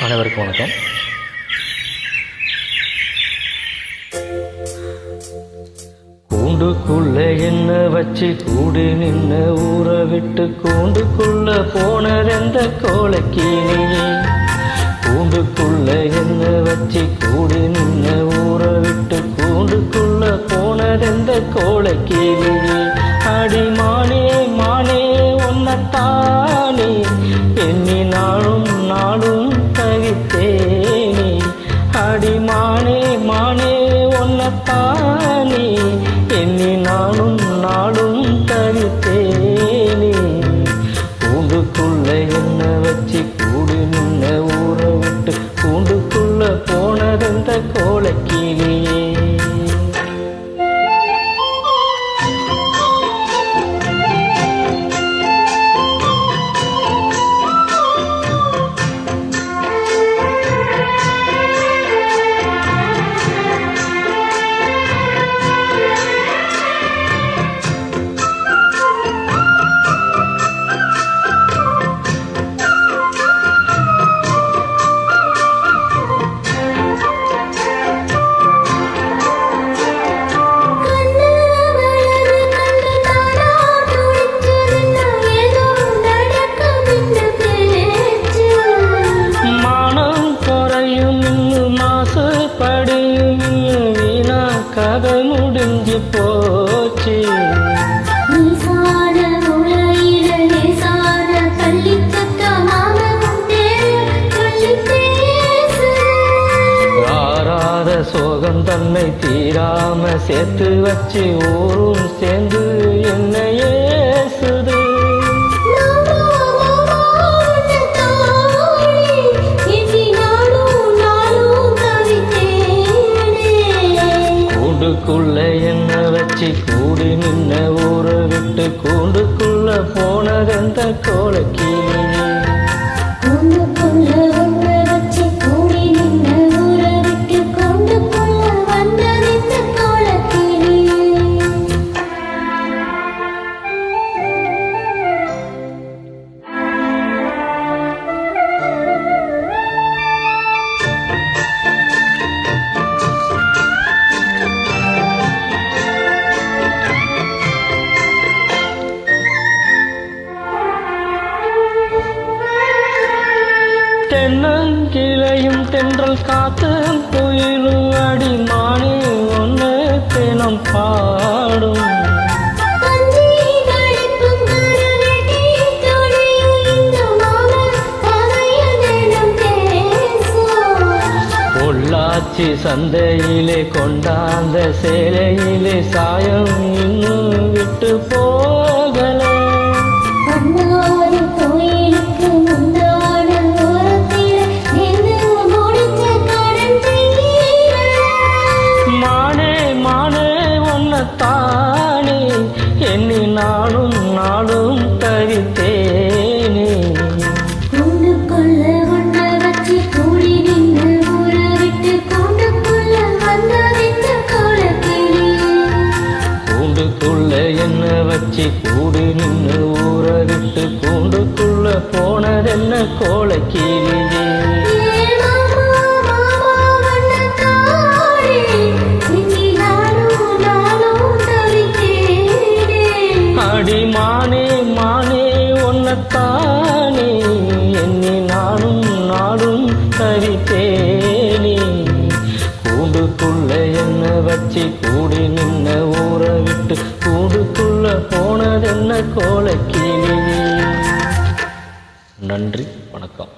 அனைவருக்கும் வணக்கம். கூண்டுக்குள்ள என்ன வச்சு கூடி நின்ன ஊரை விட்டு கூண்டுக்குள்ள போனதெந்த கோலக்கிளியே. கூண்டுக்குள்ள என்ன வச்சு கூடி நின்ன ஊரை விட்டு கூண்டுக்குள்ள போனதெந்த கோலக்கிளியே. அடி மானே மானே ஒன்னத்தானே எண்ணி நாளும் நாளும் தவித்தேனே. அடி மானே மானே ஒன்னத்தானே எண்ணி நாளும் நாளும் தவித்தேனே. கூண்டுக்குள்ள என்ன வச்சு கூடி நின்ன ஊரை விட்டு கூண்டுக்குள்ள போனதெந்த கோலக்கிளியே. கதை முடிஞ்சு போச்சு. ஆறாத சோகம் தன்னை தீராம சேர்த்து வச்சு ஊரும் சேர்ந்து என்னையே சுது. கூண்டுக்குள்ள என்ன வச்சு கூடி நின்ன ஊரை விட்டு கூண்டுக்குள்ள போனதெந்த கோலக்கிளியே. கூண்டுக்குள்ள ஒன்றை வச்சு கூடி நின்ன ஊரை விட்டு கூண்டுக்குள்ள வந்ததெந்த கோலக்கிளியே. தென்னங்கிளையும் தென்றல் காத்தும் குயிலும் அடி மானே ஒன்று தினம் பாடும். பொள்ளாச்சி சந்தையிலே கொண்டாந்த சேலையிலே சாயம் இன்னும் விட்டு போகல. தானே எண்ணி நாளும் நாளும் தவித்தேனே. கூண்டுக்குள்ள ஒன்றை வச்சு கூடி நின்ன ஊரை விட்டு கூண்டுக்குள்ள வந்ததெந்த கோலக்கிளியே. கூண்டுக்குள்ள என்ன வச்சு கூடி நின்ன ஊரை விட்டு கூண்டுக்குள்ள போனதென்ன கோலக்கிளியே. அடி மானே மானே ஒன்னத்தானே எண்ணி நானும் நாடும் தவித்தேனே. கூண்டுக்குள்ள என்ன வச்சு கூடி நின்ன ஊரை விட்டு கூண்டுக்குள்ள போனதென்ன கோலக்கிளியே. நன்றி, வணக்கம்.